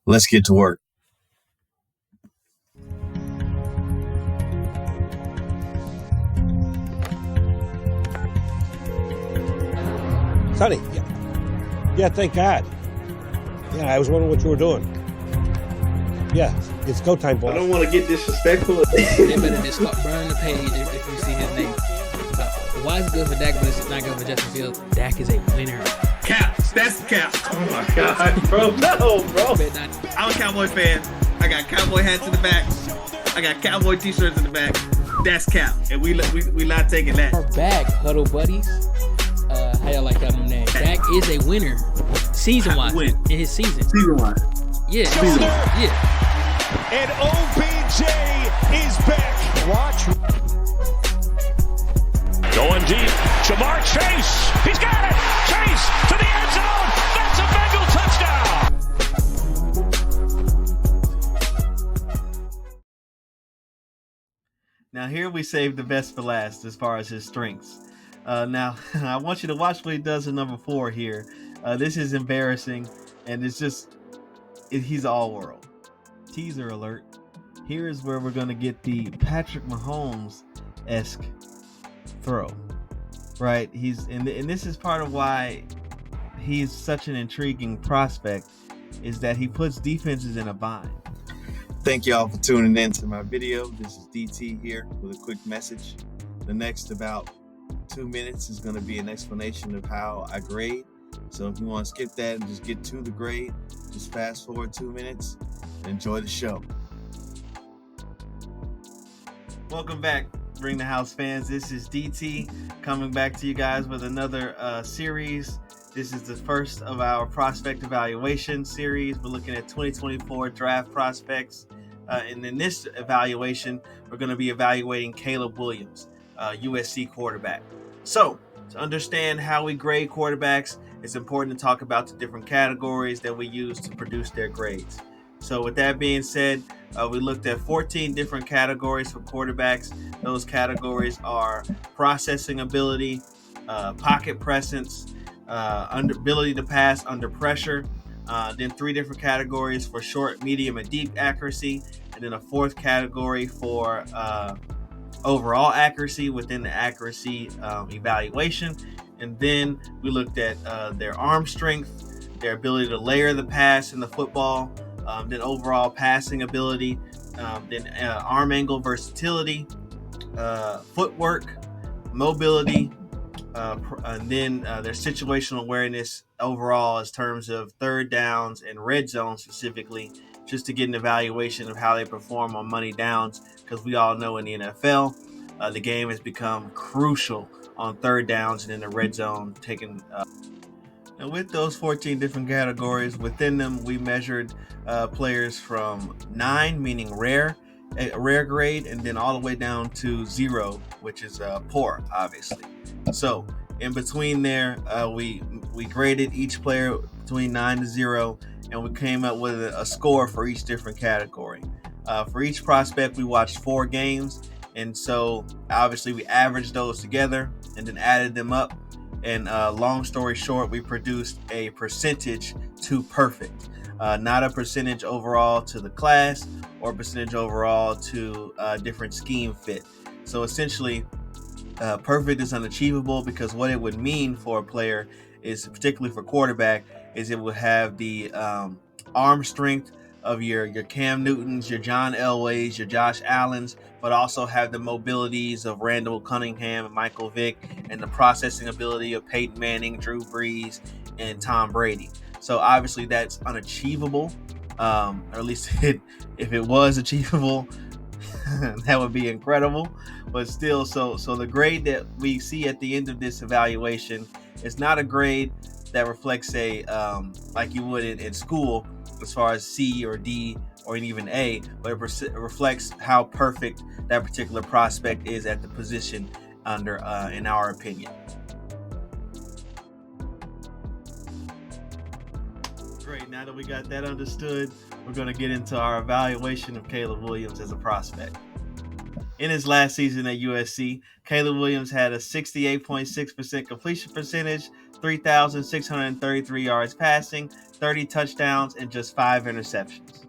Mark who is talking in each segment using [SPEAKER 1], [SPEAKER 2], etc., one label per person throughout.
[SPEAKER 1] Let's get to work.
[SPEAKER 2] Sonny, yeah, thank God. Yeah, I was wondering what you were doing. Yeah, it's go time, boss.
[SPEAKER 3] I don't want to get disrespectful.
[SPEAKER 4] They better just start burning the page if you see his name. Why is it good for Dak, but it's not good for Justin Fields? Dak is a winner.
[SPEAKER 3] Cap. That's cap. Oh my God, bro. No, bro. I'm a Cowboy fan. I got Cowboy hats in the back. I got Cowboy t-shirts in the back. That's cap. And we not taking that.
[SPEAKER 4] Our back, Huddle Buddies. How y'all like that name? Dak is a winner. Season-wise. In his season.
[SPEAKER 3] Season-wise.
[SPEAKER 4] Yeah. Yeah.
[SPEAKER 5] And OBJ is back. Watch. Going deep. Jamar Chase. He's got it. Chase to the end zone. That's a Bengal touchdown.
[SPEAKER 6] Now here we save the best for last as far as his strengths. Now I want you to watch what he does in number 4 here. This is embarrassing, and he's all world. Teaser alert. Here is where we're going to get the Patrick Mahomes-esque throw. Right? And this is part of why he's such an intriguing prospect, is that he puts defenses in a bind.
[SPEAKER 1] Thank y'all for tuning in to my video. This is DT here with a quick message. The next about 2 minutes is going to be an explanation of how I grade. So if you want to skip that and just get to the grade, just fast forward 2 minutes and enjoy the show.
[SPEAKER 6] Welcome back, Bring the House fans. This is DT coming back to you guys with another series. This is the first of our prospect evaluation series. We're looking at 2024 draft prospects. And in this evaluation, we're going to be evaluating Caleb Williams, USC quarterback. So to understand how we grade quarterbacks, it's important to talk about the different categories that we use to produce their grades. So with that being said, we looked at 14 different categories for quarterbacks. Those categories are processing ability, pocket presence, ability to pass under pressure, then 3 different categories for short, medium, and deep accuracy, and then a 4th category for overall accuracy within the accuracy evaluation. And then we looked at their arm strength, their ability to layer the pass in the football, then overall passing ability, then arm angle versatility, footwork, mobility, and then their situational awareness overall in terms of third downs and red zone specifically, just to get an evaluation of how they perform on money downs, because we all know in the NFL, the game has become crucial on third downs and in the red zone. And with those 14 different categories, within them we measured players from 9, meaning a rare grade, and then all the way down to 0, which is poor, obviously. So in between there, we graded each player between 9 to 0, and we came up with a score for each different category. For each prospect, we watched 4 games, and so obviously we averaged those together and then added them up. And long story short, we produced a percentage to perfect, not a percentage overall to the class or percentage overall to different scheme fit. So essentially, perfect is unachievable, because what it would mean for a player is, particularly for quarterback, is it would have the arm strength of your Cam Newtons, your John Elways, your Josh Allens, but also have the mobilities of Randall Cunningham and Michael Vick, and the processing ability of Peyton Manning, Drew Brees, and Tom Brady. So obviously that's unachievable, or at least if it was achievable, that would be incredible. But still, so the grade that we see at the end of this evaluation is not a grade that reflects a like you would in school, as far as C or D or even A, but it reflects how perfect that particular prospect is at the position under, in our opinion. Great. Now that we got that understood, we're going to get into our evaluation of Caleb Williams as a prospect. In his last season at USC, Caleb Williams had a 68.6% completion percentage, 3,633 yards passing, 30 touchdowns, and just 5 interceptions.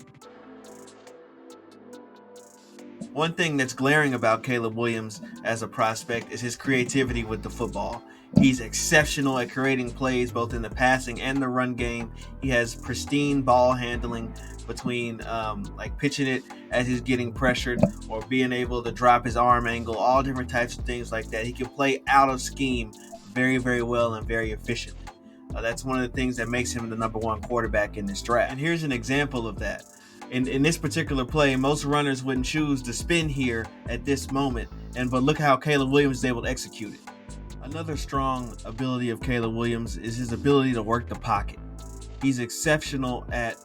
[SPEAKER 6] One thing that's glaring about Caleb Williams as a prospect is his creativity with the football. He's exceptional at creating plays both in the passing and the run game. He has pristine ball handling between like pitching it as he's getting pressured or being able to drop his arm angle, all different types of things like that. He can play out of scheme very, very well and very efficiently. That's one of the things that makes him the #1 quarterback in this draft. And here's an example of that. In this particular play, most runners wouldn't choose to spin here at this moment, but look how Caleb Williams is able to execute it. Another strong ability of Caleb Williams is his ability to work the pocket. He's exceptional at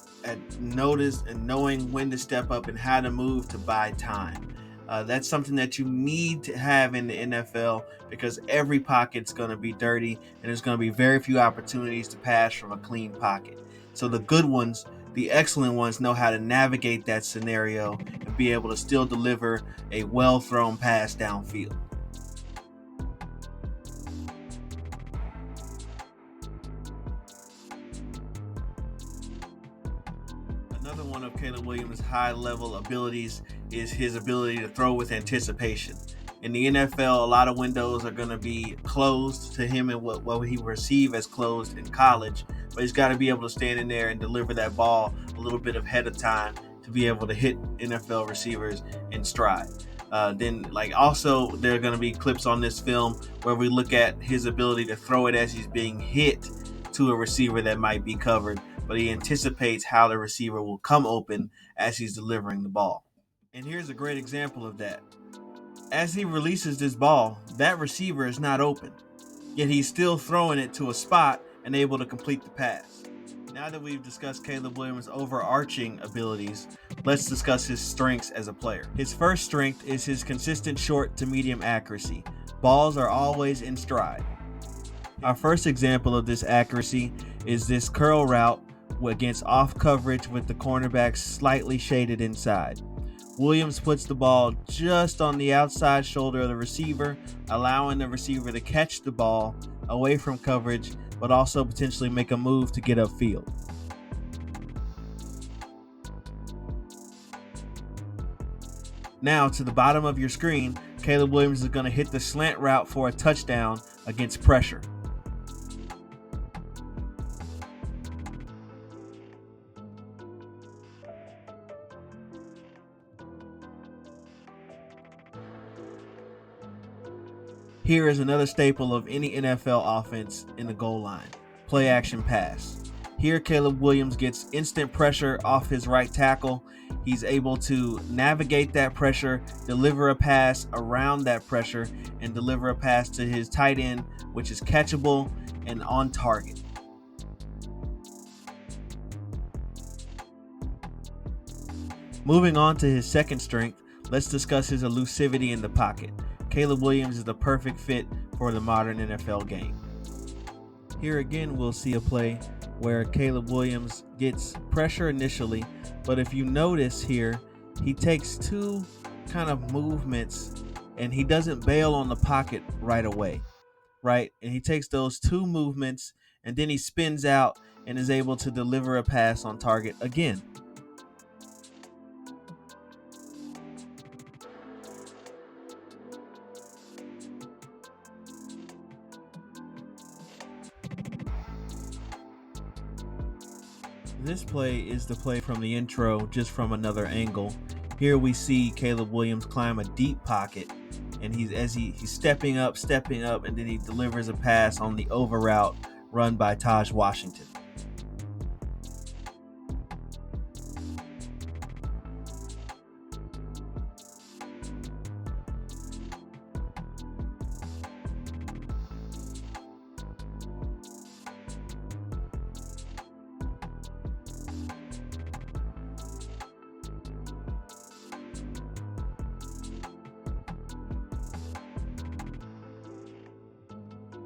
[SPEAKER 6] notice and knowing when to step up and how to move to buy time. That's something that you need to have in the NFL because every pocket's going to be dirty and there's going to be very few opportunities to pass from a clean pocket. So the good ones, the excellent ones, know how to navigate that scenario and be able to still deliver a well-thrown pass downfield. Another one of Caleb Williams' high-level abilities is his ability to throw with anticipation. In the NFL, a lot of windows are going to be closed to him and what he will receive as closed in college, but he's got to be able to stand in there and deliver that ball a little bit ahead of time to be able to hit NFL receivers in stride. Also, there are going to be clips on this film where we look at his ability to throw it as he's being hit to a receiver that might be covered, but he anticipates how the receiver will come open as he's delivering the ball. And here's a great example of that. As he releases this ball, that receiver is not open, yet he's still throwing it to a spot and able to complete the pass. Now that we've discussed Caleb Williams' overarching abilities, let's discuss his strengths as a player. His first strength is his consistent short to medium accuracy. Balls are always in stride. Our first example of this accuracy is this curl route against off coverage with the cornerback slightly shaded inside. Williams puts the ball just on the outside shoulder of the receiver, allowing the receiver to catch the ball away from coverage, but also potentially make a move to get upfield. Now to the bottom of your screen, Caleb Williams is going to hit the slant route for a touchdown against pressure. Here is another staple of any NFL offense in the goal line: play action pass. Here Caleb Williams gets instant pressure off his right tackle. He's able to navigate that pressure, deliver a pass around that pressure, and deliver a pass to his tight end, which is catchable and on target. Moving on to his second strength, let's discuss his elusivity in the pocket. Caleb Williams is the perfect fit for the modern NFL game. Here again, we'll see a play where Caleb Williams gets pressure initially, but if you notice here, he takes two kind of movements and he doesn't bail on the pocket right away, right? And he takes those two movements and then he spins out and is able to deliver a pass on target again. This play is the play from the intro, just from another angle. Here we see Caleb Williams climb a deep pocket, and he's stepping up, and then he delivers a pass on the over route run by Taj Washington.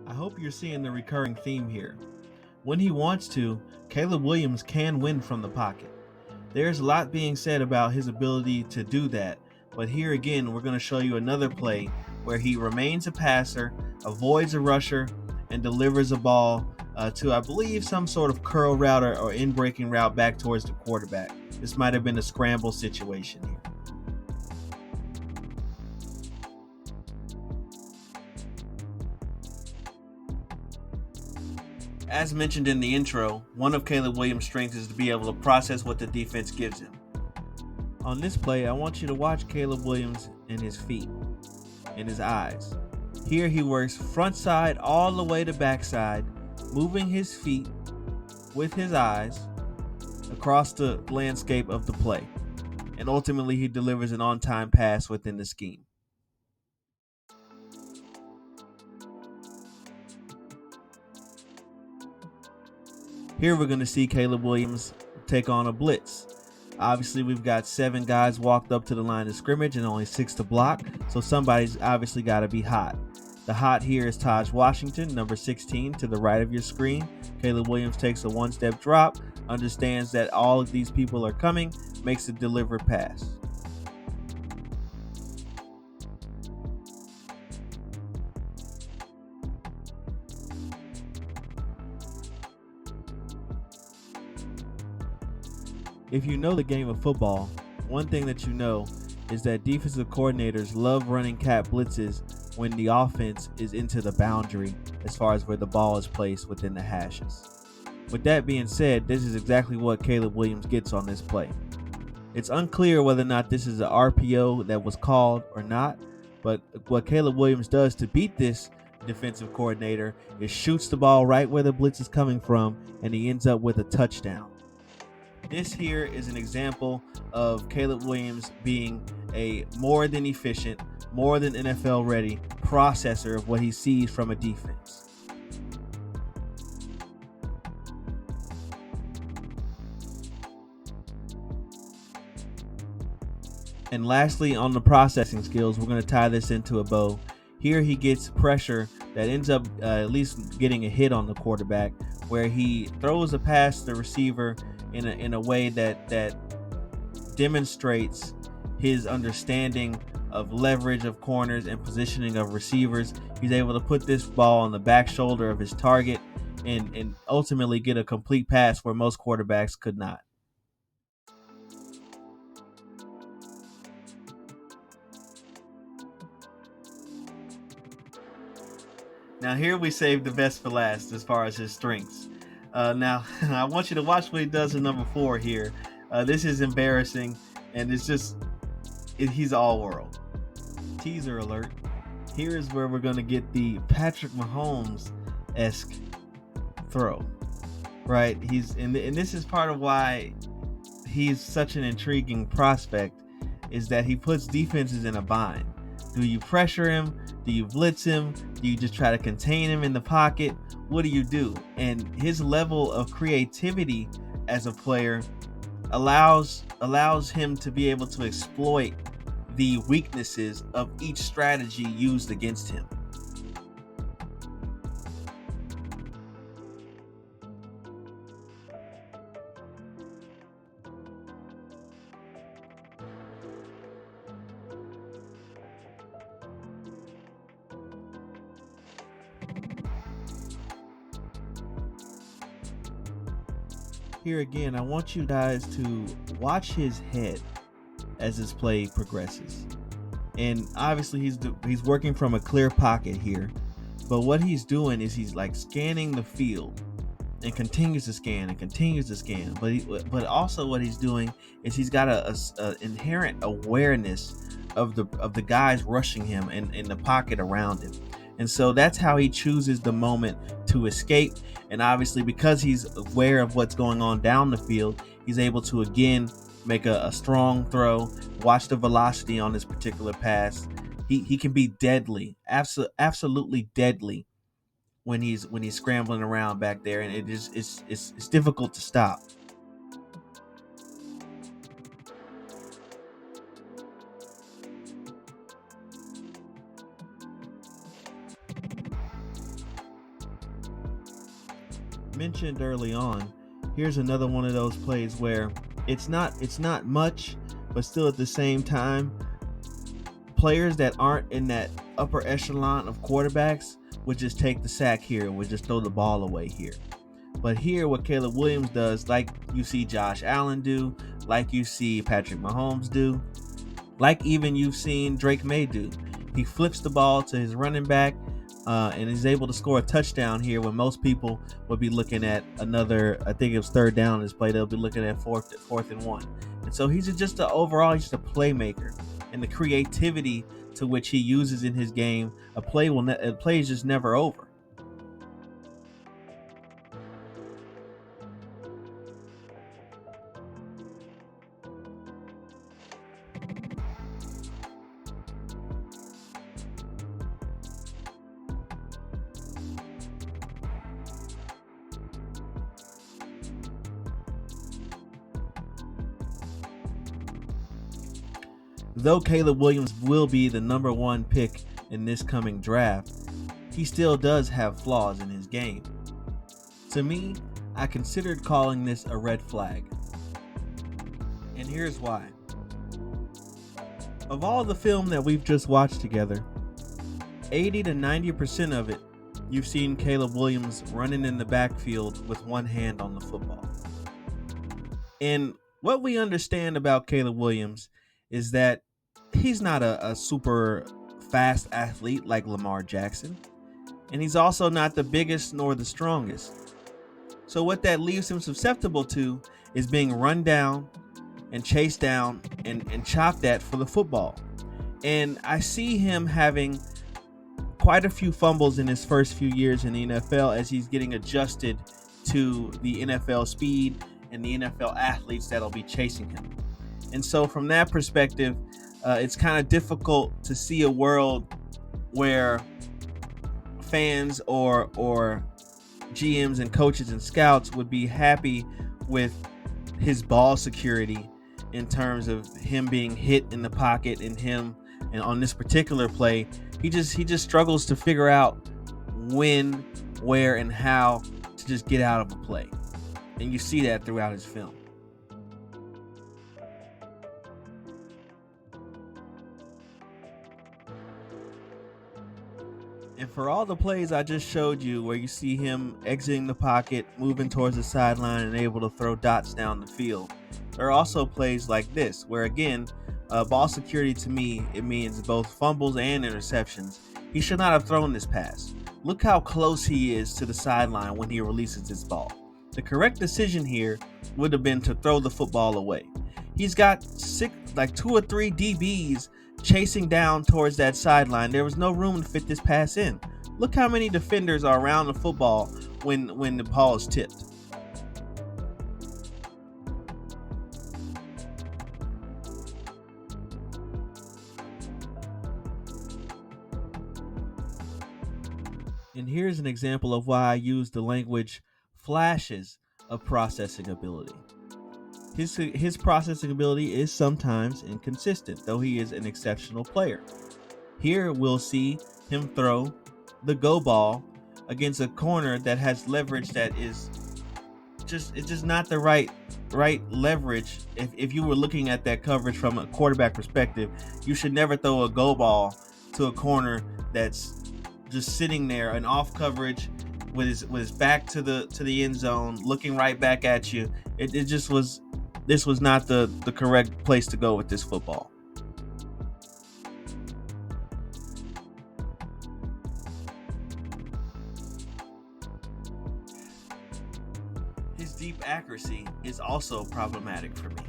[SPEAKER 6] I hope you're seeing the recurring theme here. When he wants to, Caleb Williams can win from the pocket. There's a lot being said about his ability to do that, but here again, we're going to show you another play where he remains a passer, avoids a rusher, and delivers a ball to, I believe, some sort of curl route or in-breaking route back towards the quarterback. This might have been a scramble situation here. As mentioned in the intro, one of Caleb Williams' strengths is to be able to process what the defense gives him. On this play, I want you to watch Caleb Williams and his feet and his eyes. Here he works front side all the way to backside, moving his feet with his eyes across the landscape of the play. And ultimately he delivers an on-time pass within the scheme. Here we're going to see Caleb Williams take on a blitz. Obviously, we've got 7 guys walked up to the line of scrimmage and only 6 to block, so somebody's obviously got to be hot. The hot here is Taj Washington, number 16, to the right of your screen. Caleb Williams takes a one-step drop, understands that all of these people are coming, makes a delivered pass. If you know the game of football, one thing that you know is that defensive coordinators love running cat blitzes when the offense is into the boundary as far as where the ball is placed within the hashes. With that being said, this is exactly what Caleb Williams gets on this play. It's unclear whether or not this is an RPO that was called or not, but what Caleb Williams does to beat this defensive coordinator is shoots the ball right where the blitz is coming from, and he ends up with a touchdown. This here is an example of Caleb Williams being a more than efficient, more than NFL ready processor of what he sees from a defense. And lastly, on the processing skills, we're going to tie this into a bow. Here he gets pressure that ends up at least getting a hit on the quarterback, where he throws a pass to the receiver in a way that demonstrates his understanding of leverage of corners and positioning of receivers. He's able to put this ball on the back shoulder of his target and ultimately get a complete pass where most quarterbacks could not. Now here we saved the best for last as far as his strengths. Now, I want you to watch what he does in number 4 here. This is embarrassing, and he's all world. Teaser alert. Here is where we're going to get the Patrick Mahomes-esque throw, right? And this is part of why he's such an intriguing prospect, is that he puts defenses in a bind. Do you pressure him? Do you blitz him? Do you just try to contain him in the pocket? What do you do? And his level of creativity as a player allows him to be able to exploit the weaknesses of each strategy used against him. Here again, I want you guys to watch his head as this play progresses. And obviously he's working from a clear pocket here, but what he's doing is he's like scanning the field and continues to scan and continues to scan. But also what he's doing is he's got a inherent awareness of the guys rushing him in the pocket around him. And so that's how he chooses the moment to escape. And obviously, because he's aware of what's going on down the field, he's able to again make a strong throw. Watch the velocity on this particular pass. He can be deadly, absolutely deadly when he's scrambling around back there, and it's difficult to stop. Mentioned early on, here's another one of those plays where it's not much, but still at the same time, players that aren't in that upper echelon of quarterbacks would just take the sack here, would just throw the ball away here. But here, what Caleb Williams does, like you see Josh Allen do, like you see Patrick Mahomes do, like even you've seen Drake May do, he flips the ball to his running back and is able to score a touchdown here when most people would be looking at another, I think it was third down on this play, they'll be looking at fourth and 1. And so he's just a playmaker, and the creativity to which he uses in his game, a play is just never over. Though Caleb Williams will be the number 1 pick in this coming draft, he still does have flaws in his game. To me, I considered calling this a red flag. And here's why. Of all the film that we've just watched together, 80 to 90% of it, you've seen Caleb Williams running in the backfield with one hand on the football. And what we understand about Caleb Williams is that he's not a super fast athlete like Lamar Jackson, and he's also not the biggest nor the strongest. So what that leaves him susceptible to is being run down and chased down and chopped at for the football. And I see him having quite a few fumbles in his first few years in the NFL as he's getting adjusted to the NFL speed and the NFL athletes that'll be chasing him. And so from that perspective, it's kind of difficult to see a world where fans or GMs and coaches and scouts would be happy with his ball security in terms of him being hit in the pocket and on this particular play, he just struggles to figure out when, where, and how to just get out of a play. And you see that throughout his film. And for all the plays I just showed you where you see him exiting the pocket, moving towards the sideline, and able to throw dots down the field, there are also plays like this where, again, ball security to me, it means both fumbles and interceptions. He should not have thrown this pass. Look how close he is to the sideline when he releases this ball. The correct decision here would have been to throw the football away. He's got 2 or 3 DBs chasing down towards that sideline. There was no room to fit this pass in. Look how many defenders are around the football when the ball is tipped. And here's an example of why I use the language flashes of processing ability. His processing ability is sometimes inconsistent, though he is an exceptional player. Here we'll see him throw the go ball against a corner that has leverage that is just not the right leverage. If you were looking at that coverage from a quarterback perspective, you should never throw a go ball to a corner that's just sitting there, an off coverage with his back to the end zone, looking right back at you. This was not the correct place to go with this football. His deep accuracy is also problematic for me.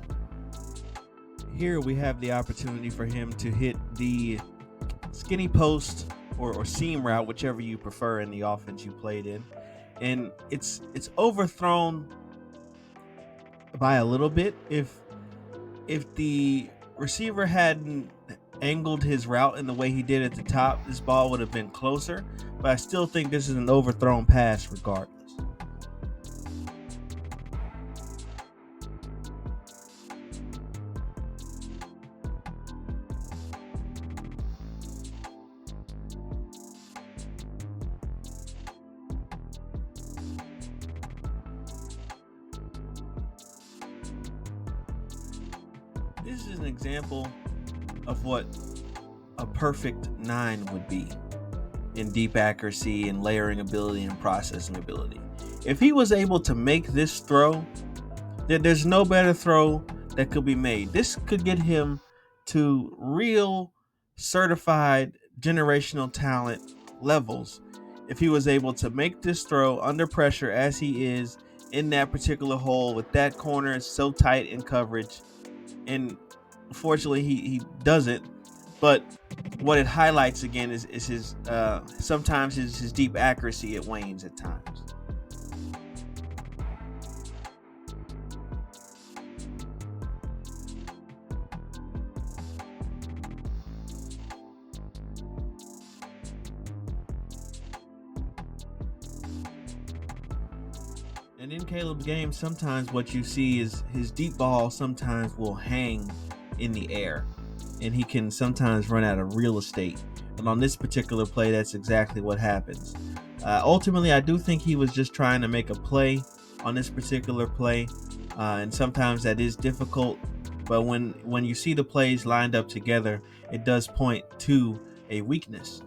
[SPEAKER 6] Here we have the opportunity for him to hit the skinny post or seam route, whichever you prefer in the offense you played in. And it's overthrown by a little bit. If the receiver hadn't angled his route in the way he did at the top, this ball would have been closer. But I still think this is an overthrown pass regardless. This is an example of what a perfect 9 would be. in deep accuracy and layering ability and processing ability. If he was able to make this throw, then there's no better throw that could be made. This could get him to real certified generational talent levels if he was able to make this throw under pressure as he is in that particular hole with that corner so tight in coverage. And unfortunately he doesn't. But what it highlights again is his sometimes his deep accuracy, it wanes at times. And in Caleb's game, sometimes what you see is his deep ball sometimes will hang in the air, and he can sometimes run out of real estate. And on this particular play, that's exactly what happens. Ultimately, I do think he was just trying to make a play on this particular play, and sometimes that is difficult. But when you see the plays lined up together, it does point to a weakness.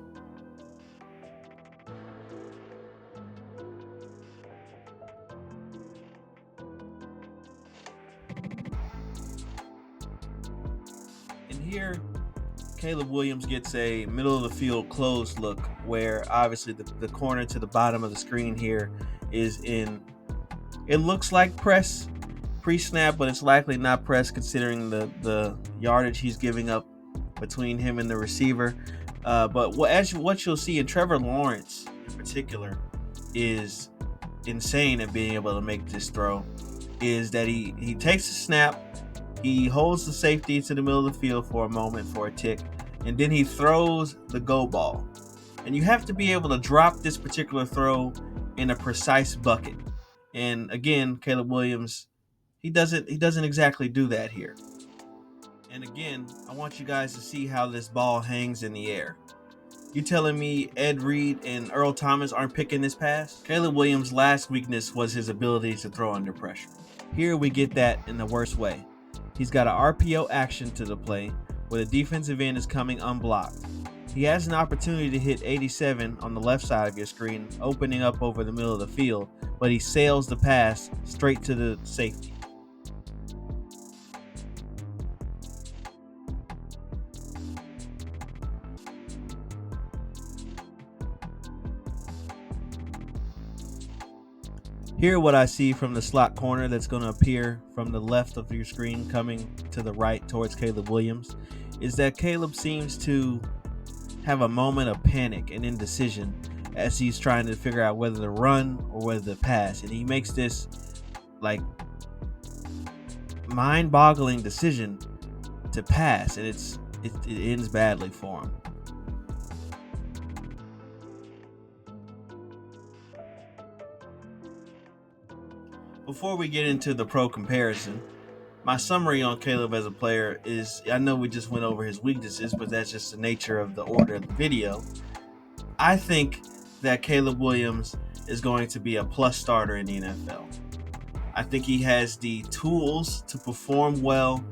[SPEAKER 6] And here, Caleb Williams gets a middle of the field closed look where obviously the corner to the bottom of the screen here is in, it looks like press pre-snap, but it's likely not press considering the yardage he's giving up between him and the receiver. But what you'll see, and Trevor Lawrence in particular is insane at being able to make this throw, is that he takes a snap, he holds the safety to the middle of the field for a moment for a tick, and then he throws the go ball. And you have to be able to drop this particular throw in a precise bucket. And again, Caleb Williams, he doesn't exactly do that here. And again, I want you guys to see how this ball hangs in the air. You telling me Ed Reed and Earl Thomas aren't picking this pass? Caleb Williams' last weakness was his ability to throw under pressure. Here we get that in the worst way. He's got an RPO action to the play where the defensive end is coming unblocked. He has an opportunity to hit 87 on the left side of your screen, opening up over the middle of the field, but he sails the pass straight to the safety. Here, what I see from the slot corner that's going to appear from the left of your screen coming to the right towards Caleb Williams is that Caleb seems to have a moment of panic and indecision as he's trying to figure out whether to run or whether to pass. And he makes this like mind-boggling decision to pass, and it ends badly for him. Before we get into the pro comparison, my summary on Caleb as a player is, I know we just went over his weaknesses, but that's just the nature of the order of the video. I think that Caleb Williams is going to be a plus starter in the NFL. I think he has the tools to perform well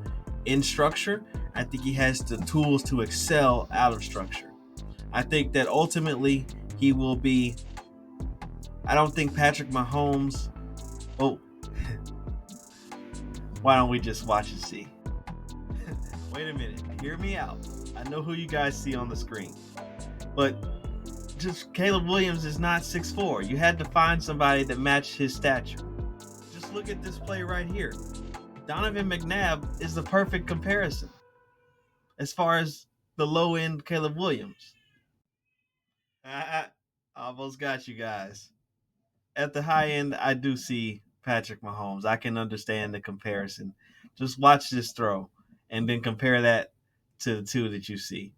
[SPEAKER 6] in structure. I think he has the tools to excel out of structure. I think that ultimately he will be, I don't think Patrick Mahomes, why don't we just watch and see? Wait a minute, hear me out. I know who you guys see on the screen, but just Caleb Williams is not 6'4". You had to find somebody that matched his stature. Just look at this play right here. Donovan McNabb is the perfect comparison as far as the low end Caleb Williams. I almost got you guys. At the high end, I do see Patrick Mahomes. I can understand the comparison. Just watch this throw and then compare that to the two that you see.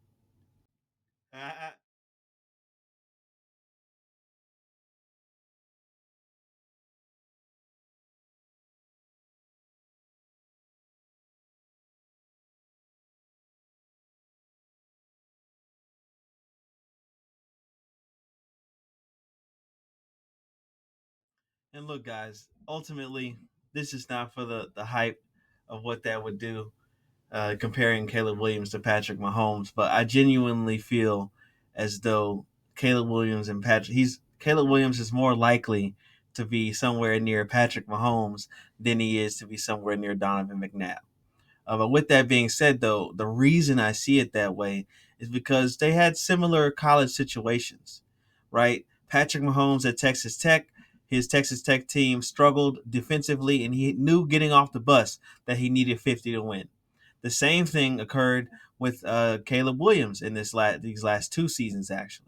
[SPEAKER 6] And look, guys, ultimately, this is not for the hype of what that would do, comparing Caleb Williams to Patrick Mahomes, but I genuinely feel as though Caleb Williams and Patrick. Caleb Williams is more likely to be somewhere near Patrick Mahomes than he is to be somewhere near Donovan McNabb. But with that being said, though, the reason I see it that way is because they had similar college situations, right? Patrick Mahomes at Texas Tech, his Texas Tech team struggled defensively, and he knew getting off the bus that he needed 50 to win. The same thing occurred with Caleb Williams in these last 2 seasons, actually.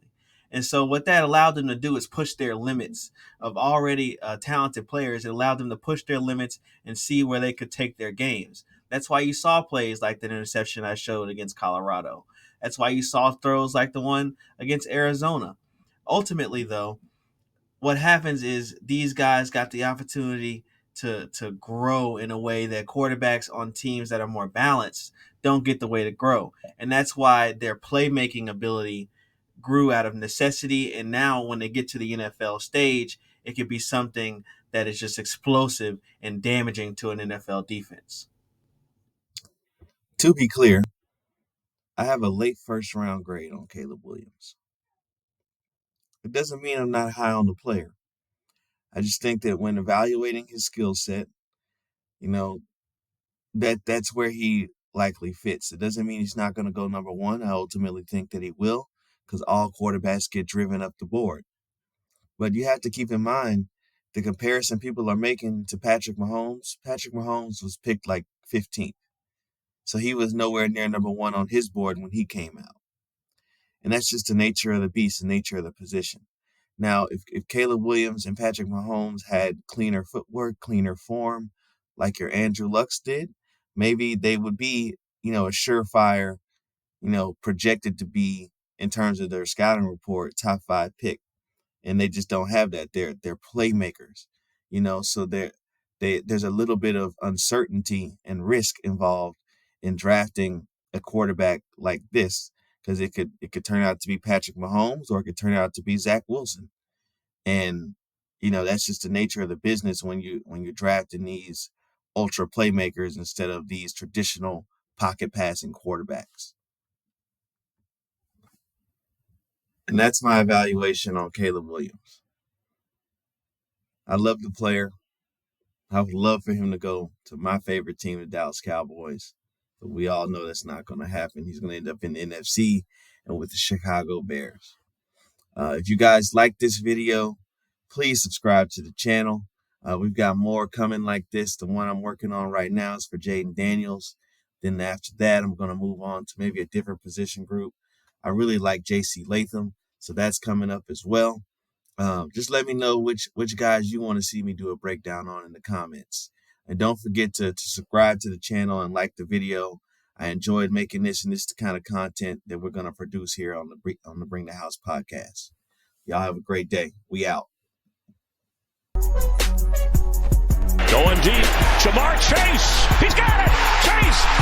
[SPEAKER 6] And so what that allowed them to do is push their limits of already talented players. It allowed them to push their limits and see where they could take their games. That's why you saw plays like that interception I showed against Colorado. That's why you saw throws like the one against Arizona. Ultimately, though, what happens is these guys got the opportunity to grow in a way that quarterbacks on teams that are more balanced don't get the way to grow. And that's why their playmaking ability grew out of necessity. And now when they get to the NFL stage, it could be something that is just explosive and damaging to an NFL defense.
[SPEAKER 1] To be clear, I have a late first round grade on Caleb Williams. It doesn't mean I'm not high on the player. I just think that when evaluating his skill set, that's where he likely fits. It doesn't mean he's not going to go number one. I ultimately think that he will, because all quarterbacks get driven up the board. But you have to keep in mind the comparison people are making to Patrick Mahomes. Patrick Mahomes was picked like 15th. So he was nowhere near number one on his board when he came out. And that's just the nature of the beast, the nature of the position. Now, if Caleb Williams and Patrick Mahomes had cleaner footwork, cleaner form, like your Andrew Lucks did, maybe they would be, a surefire, projected to be, in terms of their scouting report, top 5 pick. And they just don't have that. They're playmakers, so there's a little bit of uncertainty and risk involved in drafting a quarterback like this, because it could turn out to be Patrick Mahomes or it could turn out to be Zach Wilson. And, that's just the nature of the business when you're drafting these ultra playmakers instead of these traditional pocket passing quarterbacks. And that's my evaluation on Caleb Williams. I love the player. I would love for him to go to my favorite team, the Dallas Cowboys. But we all know that's not going to happen. He's going to end up in the NFC and with the Chicago Bears. If you guys like this video, please subscribe to the channel. We've got more coming like this. The one I'm working on right now is for Jaden Daniels. Then after that, I'm going to move on to maybe a different position group. I really like J.C. Latham, so that's coming up as well. Just let me know which guys you want to see me do a breakdown on in the comments. And don't forget to subscribe to the channel and like the video. I enjoyed making this, and this is the kind of content that we're going to produce here on the Bring the House podcast. Y'all have a great day. We out.
[SPEAKER 5] Going deep. Jamar Chase. He's got it. Chase